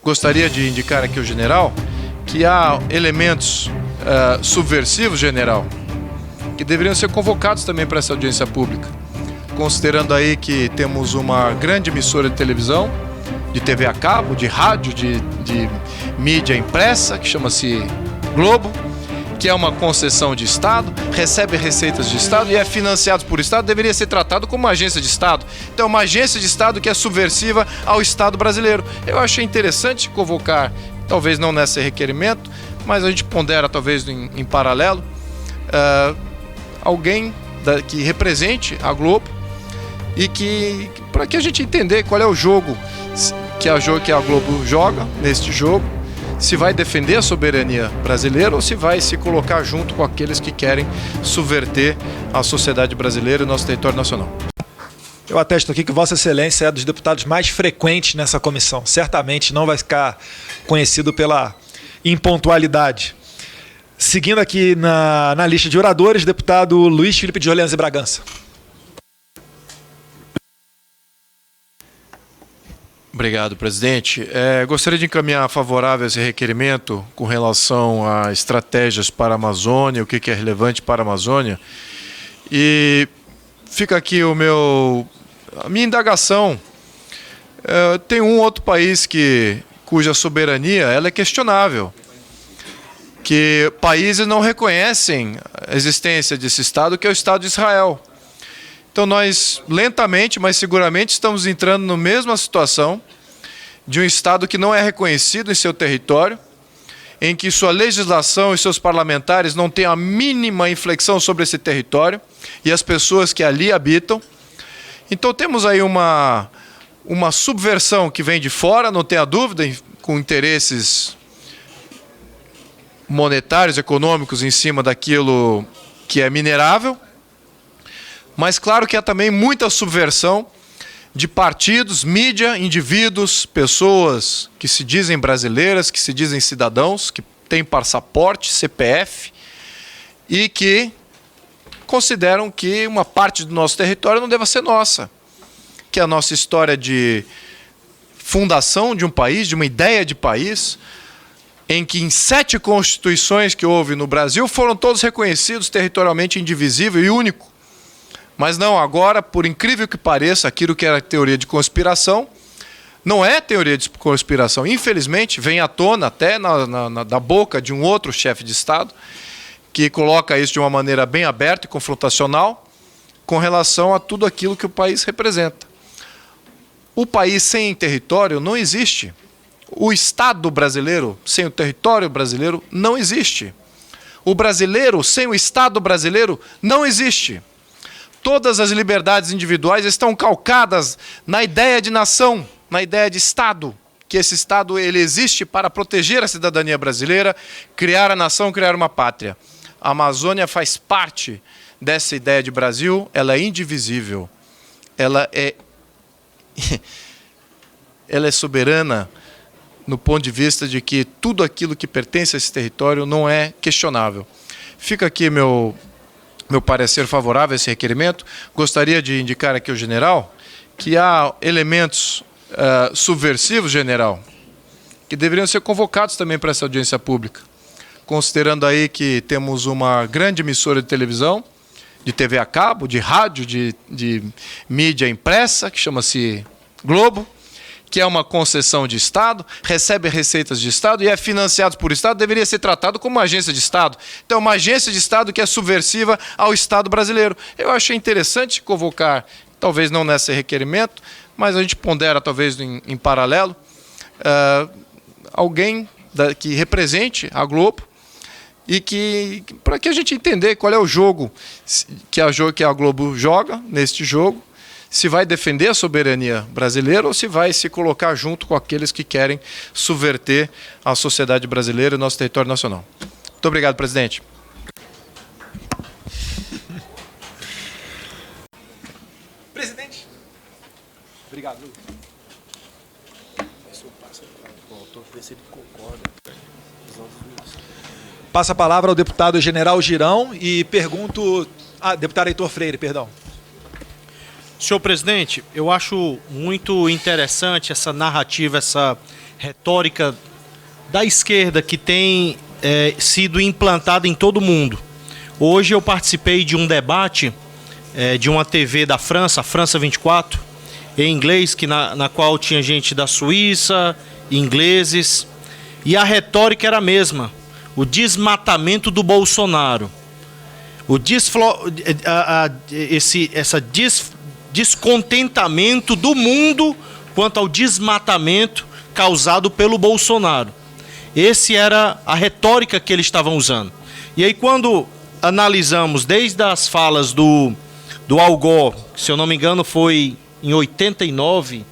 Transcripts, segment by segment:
gostaria de indicar aqui ao general que há elementos subversivos, general, que deveriam ser convocados também para essa audiência pública, considerando aí que temos uma grande emissora de televisão, de TV a cabo, de rádio, de mídia impressa, que chama-se Globo, que é uma concessão de Estado, recebe receitas de Estado e é financiado por Estado, deveria ser tratado como uma agência de Estado. Então, uma agência de Estado que é subversiva ao Estado brasileiro. Eu achei interessante convocar, talvez não nesse requerimento, mas a gente pondera talvez em paralelo, alguém que represente a Globo e que, para que a gente entender qual é o jogo que a Globo joga neste jogo, se vai defender a soberania brasileira ou se vai se colocar junto com aqueles que querem subverter a sociedade brasileira e o nosso território nacional. Eu atesto aqui que Vossa Excelência é dos deputados mais frequentes nessa comissão. Certamente não vai ficar conhecido pela impontualidade. Seguindo aqui na lista de oradores, deputado Luiz Felipe de Orleans e Bragança. Obrigado, presidente. Gostaria de encaminhar favorável esse requerimento com relação a estratégias para a Amazônia, o que é relevante para a Amazônia. E fica aqui a minha indagação. Tem um outro país cuja soberania ela é questionável, que países não reconhecem a existência desse Estado, que é o Estado de Israel. Então nós, lentamente, mas seguramente, estamos entrando na mesma situação de um Estado que não é reconhecido em seu território, em que sua legislação e seus parlamentares não têm a mínima inflexão sobre esse território e as pessoas que ali habitam. Então temos aí uma subversão que vem de fora, não tenha dúvida, com interesses monetários, econômicos em cima daquilo que é minerável. Mas claro que há também muita subversão de partidos, mídia, indivíduos, pessoas que se dizem brasileiras, que se dizem cidadãos, que têm passaporte, CPF, e que consideram que uma parte do nosso território não deva ser nossa. Que a nossa história de fundação de um país, de uma ideia de país, em que em 7 constituições que houve no Brasil foram todos reconhecidos territorialmente indivisível e único. Mas não, agora, por incrível que pareça, aquilo que era teoria de conspiração, não é teoria de conspiração. Infelizmente, vem à tona até da boca de um outro chefe de Estado, que coloca isso de uma maneira bem aberta e confrontacional com relação a tudo aquilo que o país representa. O país sem território não existe. O Estado brasileiro sem o território brasileiro não existe. O brasileiro sem o Estado brasileiro não existe. Todas as liberdades individuais estão calcadas na ideia de nação, na ideia de Estado, que esse Estado ele existe para proteger a cidadania brasileira, criar a nação, criar uma pátria. A Amazônia faz parte dessa ideia de Brasil, ela é indivisível, ela é soberana no ponto de vista de que tudo aquilo que pertence a esse território não é questionável. Fica aqui meu parecer favorável a esse requerimento. Gostaria de indicar aqui ao general que há elementos subversivos, general, que deveriam ser convocados também para essa audiência pública, considerando aí que temos uma grande emissora de televisão, de TV a cabo, de rádio, de mídia impressa, que chama-se Globo, que é uma concessão de Estado, recebe receitas de Estado e é financiado por Estado, deveria ser tratado como uma agência de Estado. Então, uma agência de Estado que é subversiva ao Estado brasileiro. Eu achei interessante convocar, talvez não nesse requerimento, mas a gente pondera talvez em paralelo, alguém que represente a Globo e que, para que a gente entender qual é o jogo que a Globo joga neste jogo, se vai defender a soberania brasileira ou se vai se colocar junto com aqueles que querem subverter a sociedade brasileira e o nosso território nacional. Muito obrigado, presidente. Presidente. Obrigado. Passa a palavra ao deputado General Girão e pergunto... deputado Heitor Freire, perdão. Senhor presidente, eu acho muito interessante essa narrativa, essa retórica da esquerda que tem sido implantada em todo o mundo. Hoje eu participei de um debate de uma TV da França, a França 24, em inglês, na qual tinha gente da Suíça, ingleses, e a retórica era a mesma: o desmatamento do Bolsonaro, descontentamento do mundo quanto ao desmatamento causado pelo Bolsonaro. Essa era a retórica que eles estavam usando. E aí, quando analisamos desde as falas do Al Gore, que, se eu não me engano, foi em 89,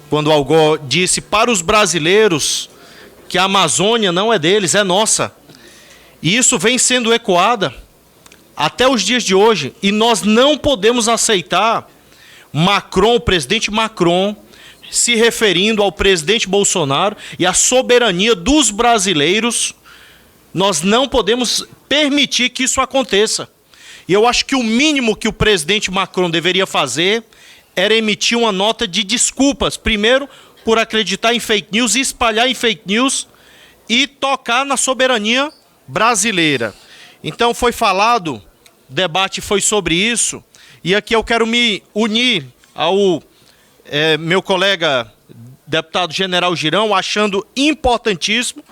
quando o Al Gore disse para os brasileiros que a Amazônia não é deles, é nossa. E isso vem sendo ecoada até os dias de hoje. E nós não podemos aceitar Macron, o presidente Macron, se referindo ao presidente Bolsonaro e à soberania dos brasileiros. Nós não podemos permitir que isso aconteça. E eu acho que o mínimo que o presidente Macron deveria fazer era emitir uma nota de desculpas, primeiro, por acreditar em fake news e espalhar em fake news e tocar na soberania brasileira. Então foi falado, o debate foi sobre isso, e aqui eu quero me unir ao meu colega deputado General Girão, achando importantíssimo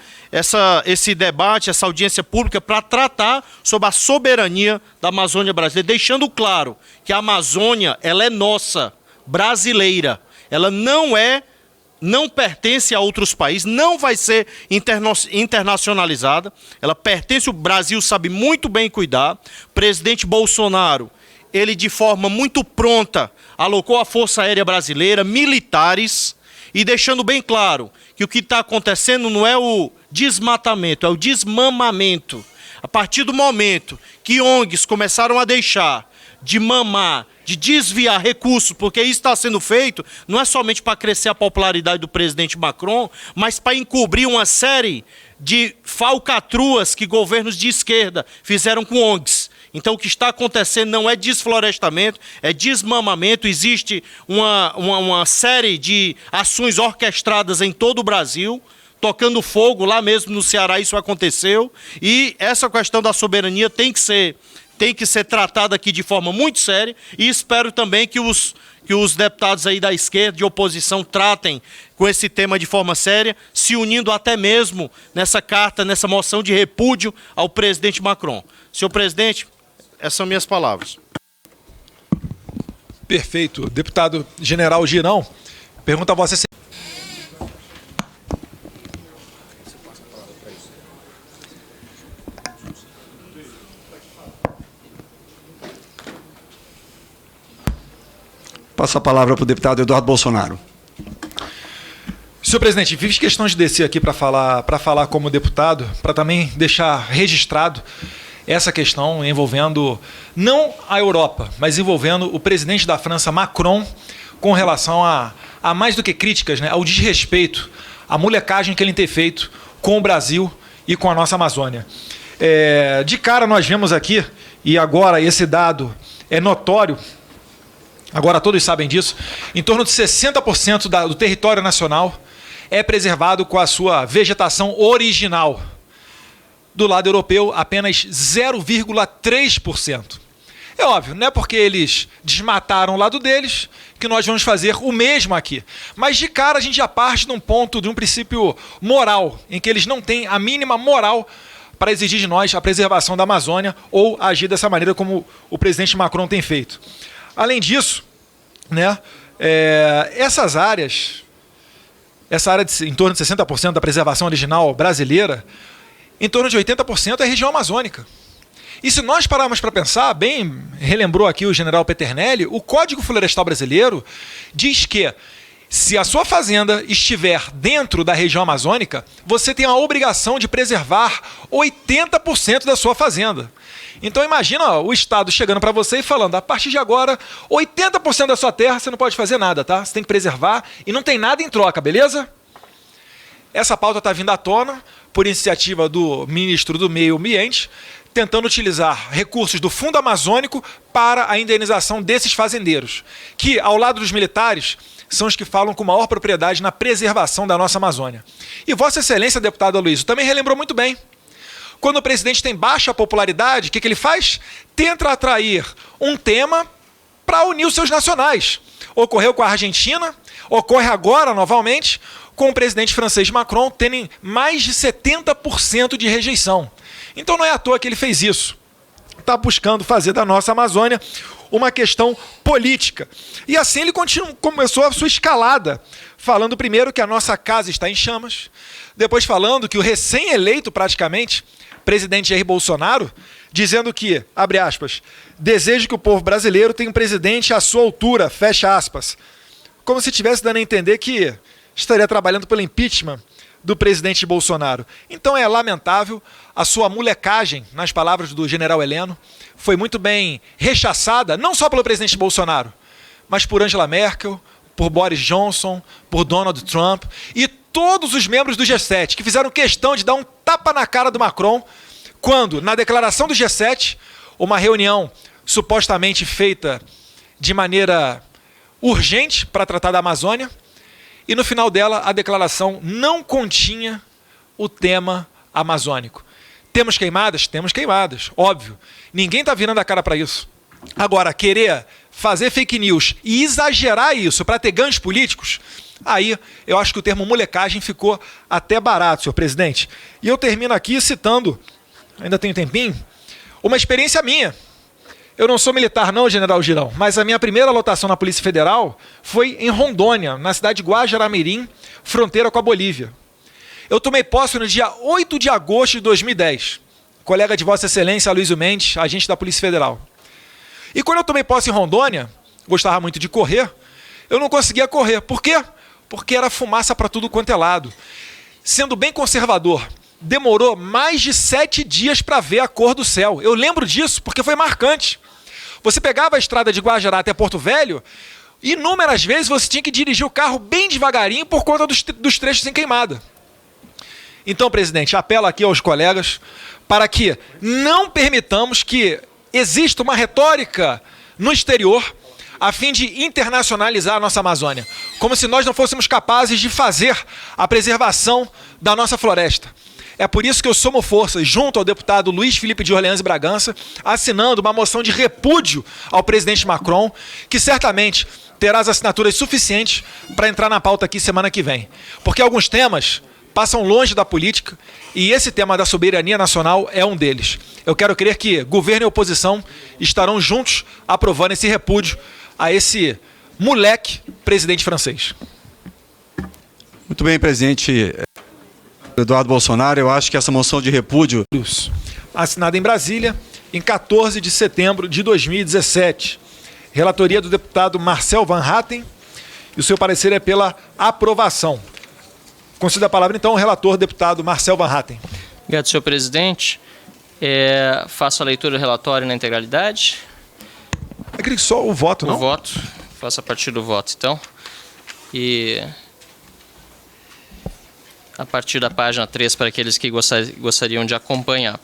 esse debate, essa audiência pública para tratar sobre a soberania da Amazônia brasileira, deixando claro que a Amazônia, ela é nossa, brasileira, ela não pertence a outros países, não vai ser internacionalizada, ela pertence, o Brasil sabe muito bem cuidar. O presidente Bolsonaro, ele de forma muito pronta alocou a Força Aérea Brasileira, militares, e deixando bem claro que o que está acontecendo não é o desmatamento, é o desmamamento. A partir do momento que ONGs começaram a deixar de mamar, de desviar recursos, porque isso está sendo feito, não é somente para crescer a popularidade do presidente Macron, mas para encobrir uma série de falcatruas que governos de esquerda fizeram com ONGs. Então o que está acontecendo não é desflorestamento, é desmamamento. Existe uma série de ações orquestradas em todo o Brasil, tocando fogo, lá mesmo no Ceará isso aconteceu, e essa questão da soberania tem que ser tratada aqui de forma muito séria, e espero também que os deputados aí da esquerda, de oposição, tratem com esse tema de forma séria, se unindo até mesmo nessa carta, nessa moção de repúdio ao presidente Macron. Senhor presidente, essas são minhas palavras. Perfeito. Deputado General Girão, pergunta a Vossa Excelência. Passo a palavra para o deputado Eduardo Bolsonaro. Senhor presidente, fiz questão de descer aqui para falar como deputado, para também deixar registrado essa questão envolvendo não a Europa, mas envolvendo o presidente da França, Macron, com relação a mais do que críticas, né, ao desrespeito, à molecagem que ele tem feito com o Brasil e com a nossa Amazônia. De cara nós vemos aqui, e agora esse dado é notório, agora todos sabem disso, em torno de 60% do território nacional é preservado com a sua vegetação original. Do lado europeu, apenas 0,3%. É óbvio, não é porque eles desmataram o lado deles que nós vamos fazer o mesmo aqui. Mas de cara a gente já parte de um princípio moral, em que eles não têm a mínima moral para exigir de nós a preservação da Amazônia ou agir dessa maneira como o presidente Macron tem feito. Além disso, né, essa área em torno de 60% da preservação original brasileira, em torno de 80% é região amazônica. E se nós pararmos para pensar, bem relembrou aqui o general Peternelli, o Código Florestal Brasileiro diz que se a sua fazenda estiver dentro da região amazônica, você tem a obrigação de preservar 80% da sua fazenda. Então imagina o Estado chegando para você e falando, a partir de agora, 80% da sua terra você não pode fazer nada, tá? Você tem que preservar e não tem nada em troca, beleza? Essa pauta está vindo à tona por iniciativa do ministro do Meio Ambiente, tentando utilizar recursos do Fundo Amazônico para a indenização desses fazendeiros, que, ao lado dos militares, são os que falam com maior propriedade na preservação da nossa Amazônia. E Vossa Excelência, deputado Aloysio, também relembrou muito bem. Quando o presidente tem baixa popularidade, o que ele faz? Tenta atrair um tema para unir os seus nacionais. Ocorreu com a Argentina, ocorre agora, novamente, com o presidente francês Macron, tendo mais de 70% de rejeição. Então não é à toa que ele fez isso. Está buscando fazer da nossa Amazônia uma questão política. E assim ele começou a sua escalada, falando primeiro que a nossa casa está em chamas, depois falando que o recém-eleito, praticamente, presidente Jair Bolsonaro, dizendo que, abre aspas, desejo que o povo brasileiro tenha um presidente à sua altura, fecha aspas. Como se estivesse dando a entender que estaria trabalhando pelo impeachment do presidente Bolsonaro. Então é lamentável, a sua molecagem, nas palavras do general Heleno, foi muito bem rechaçada, não só pelo presidente Bolsonaro, mas por Angela Merkel, por Boris Johnson, por Donald Trump e todos os membros do G7, que fizeram questão de dar um tapa na cara do Macron, quando, na declaração do G7, uma reunião supostamente feita de maneira urgente para tratar da Amazônia, e no final dela a declaração não continha o tema amazônico. Temos queimadas? Temos queimadas, óbvio. Ninguém está virando a cara para isso. Agora, querer fazer fake news e exagerar isso para ter ganhos políticos, aí eu acho que o termo molecagem ficou até barato, senhor presidente. E eu termino aqui citando, ainda tenho tempinho, uma experiência minha. Eu não sou militar não, general Girão, mas a minha primeira lotação na Polícia Federal foi em Rondônia, na cidade de Guajará-Mirim, fronteira com a Bolívia. Eu tomei posse no dia 8 de agosto de 2010, colega de Vossa Excelência Aloysio Mendes, agente da Polícia Federal. E quando eu tomei posse em Rondônia, gostava muito de correr, eu não conseguia correr. Por quê? Porque era fumaça para tudo quanto é lado. Sendo bem conservador, demorou mais de 7 dias para ver a cor do céu. Eu lembro disso porque foi marcante. Você pegava a estrada de Guajará até Porto Velho, inúmeras vezes você tinha que dirigir o carro bem devagarinho por conta dos trechos sem queimada. Então, presidente, apelo aqui aos colegas para que não permitamos que exista uma retórica no exterior a fim de internacionalizar a nossa Amazônia, como se nós não fôssemos capazes de fazer a preservação da nossa floresta. É por isso que eu somo forças, junto ao deputado Luiz Felipe de Orleans e Bragança, assinando uma moção de repúdio ao presidente Macron, que certamente terá as assinaturas suficientes para entrar na pauta aqui semana que vem. Porque alguns temas passam longe da política e esse tema da soberania nacional é um deles. Eu quero crer que governo e oposição estarão juntos aprovando esse repúdio a esse moleque presidente francês. Muito bem, presidente Eduardo Bolsonaro. Eu acho que essa moção de repúdio... Assinada em Brasília em 14 de setembro de 2017. Relatoria do deputado Marcel Van Hatten e o seu parecer é pela aprovação. Concedo a palavra, então, ao relator, deputado Marcel Van Hatten. Obrigado, senhor presidente. Faço a leitura do relatório na integralidade. Eu queria só o voto, não? O voto. Faço a partir do voto, então. E a partir da página 3, para aqueles que gostariam de acompanhar.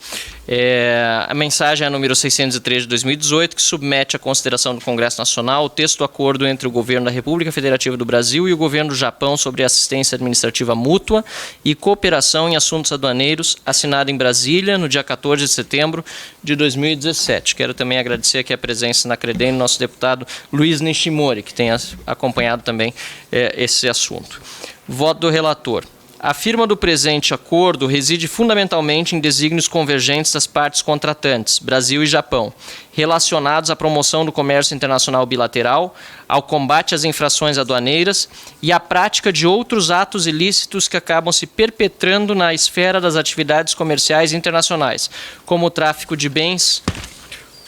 A mensagem é a número 603 de 2018, que submete à consideração do Congresso Nacional o texto do acordo entre o Governo da República Federativa do Brasil e o Governo do Japão sobre assistência administrativa mútua e cooperação em assuntos aduaneiros, assinado em Brasília no dia 14 de setembro de 2017. Quero também agradecer aqui a presença na CREDEM do nosso deputado Luiz Nishimori, que tem acompanhado também esse assunto. Voto do relator. A firma do presente acordo reside fundamentalmente em desígnios convergentes das partes contratantes, Brasil e Japão, relacionados à promoção do comércio internacional bilateral, ao combate às infrações aduaneiras e à prática de outros atos ilícitos que acabam se perpetrando na esfera das atividades comerciais internacionais, como o tráfico de bens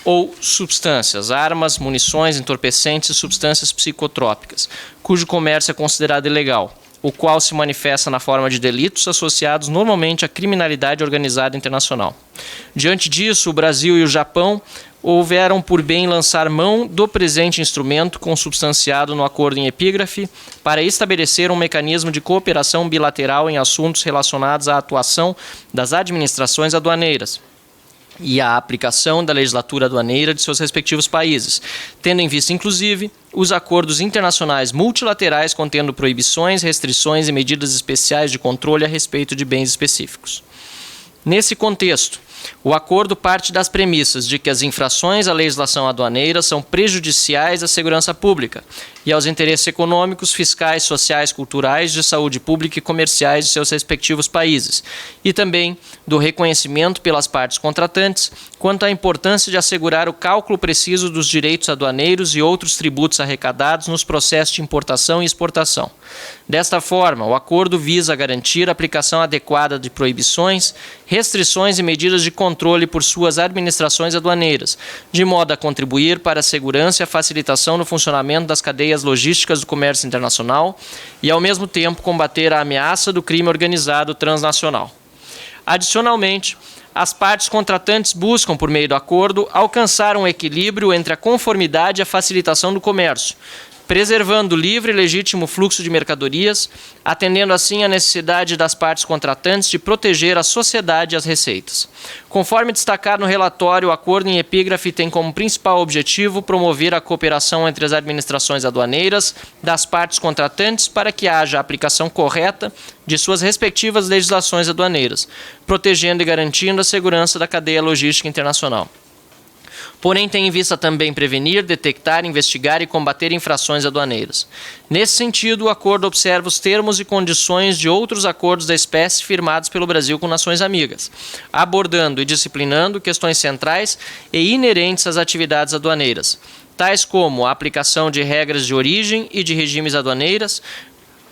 ou substâncias, armas, munições, entorpecentes e substâncias psicotrópicas, cujo comércio é considerado ilegal, o qual se manifesta na forma de delitos associados normalmente à criminalidade organizada internacional. Diante disso, o Brasil e o Japão houveram por bem lançar mão do presente instrumento consubstanciado no acordo em epígrafe para estabelecer um mecanismo de cooperação bilateral em assuntos relacionados à atuação das administrações aduaneiras, e a aplicação da legislatura aduaneira de seus respectivos países, tendo em vista, inclusive, os acordos internacionais multilaterais contendo proibições, restrições e medidas especiais de controle a respeito de bens específicos. Nesse contexto, o acordo parte das premissas de que as infrações à legislação aduaneira são prejudiciais à segurança pública e aos interesses econômicos, fiscais, sociais, culturais, de saúde pública e comerciais de seus respectivos países, e também do reconhecimento pelas partes contratantes quanto à importância de assegurar o cálculo preciso dos direitos aduaneiros e outros tributos arrecadados nos processos de importação e exportação. Desta forma, o acordo visa garantir a aplicação adequada de proibições, restrições e medidas de controle por suas administrações aduaneiras, de modo a contribuir para a segurança e a facilitação no funcionamento das cadeias logísticas do comércio internacional e, ao mesmo tempo, combater a ameaça do crime organizado transnacional. Adicionalmente, as partes contratantes buscam, por meio do acordo, alcançar um equilíbrio entre a conformidade e a facilitação do comércio, preservando o livre e legítimo fluxo de mercadorias, atendendo assim à necessidade das partes contratantes de proteger a sociedade e as receitas. Conforme destacado no relatório, o acordo em epígrafe tem como principal objetivo promover a cooperação entre as administrações aduaneiras das partes contratantes para que haja a aplicação correta de suas respectivas legislações aduaneiras, protegendo e garantindo a segurança da cadeia logística internacional. Porém, tem em vista também prevenir, detectar, investigar e combater infrações aduaneiras. Nesse sentido, o acordo observa os termos e condições de outros acordos da espécie firmados pelo Brasil com nações amigas, abordando e disciplinando questões centrais e inerentes às atividades aduaneiras, tais como a aplicação de regras de origem e de regimes aduaneiras,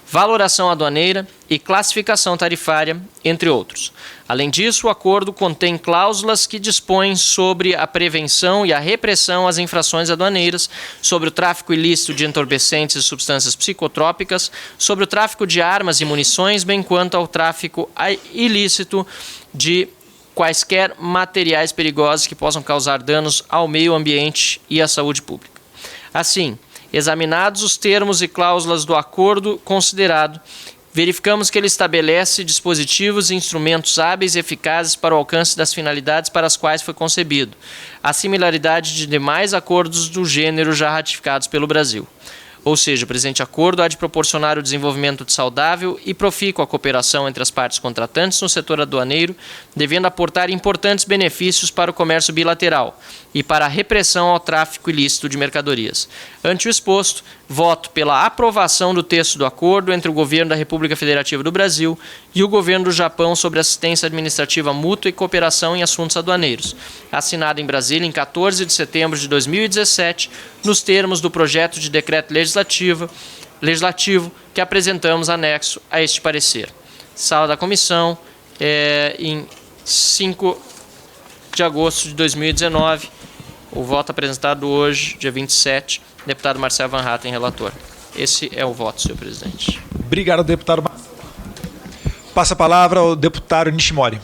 valoração aduaneira e classificação tarifária, entre outros. Além disso, o acordo contém cláusulas que dispõem sobre a prevenção e a repressão às infrações aduaneiras, sobre o tráfico ilícito de entorpecentes e substâncias psicotrópicas, sobre o tráfico de armas e munições, bem quanto ao tráfico ilícito de quaisquer materiais perigosos que possam causar danos ao meio ambiente e à saúde pública. Assim, examinados os termos e cláusulas do acordo considerado, verificamos que ele estabelece dispositivos e instrumentos hábeis e eficazes para o alcance das finalidades para as quais foi concebido, a similaridade de demais acordos do gênero já ratificados pelo Brasil. Ou seja, o presente acordo há de proporcionar o desenvolvimento de saudável e profícua cooperação entre as partes contratantes no setor aduaneiro, devendo aportar importantes benefícios para o comércio bilateral e para a repressão ao tráfico ilícito de mercadorias. Ante o exposto, voto pela aprovação do texto do acordo entre o Governo da República Federativa do Brasil e o Governo do Japão sobre assistência administrativa mútua e cooperação em assuntos aduaneiros, assinado em Brasília em 14 de setembro de 2017, nos termos do projeto de decreto legislativo que apresentamos anexo a este parecer. Sala da comissão, em 5 de agosto de 2019, o voto apresentado hoje, dia 27, deputado Marcelo Van Hatten, relator. Esse é o voto, senhor presidente. Obrigado, deputado. Passa a palavra ao deputado Nishimori.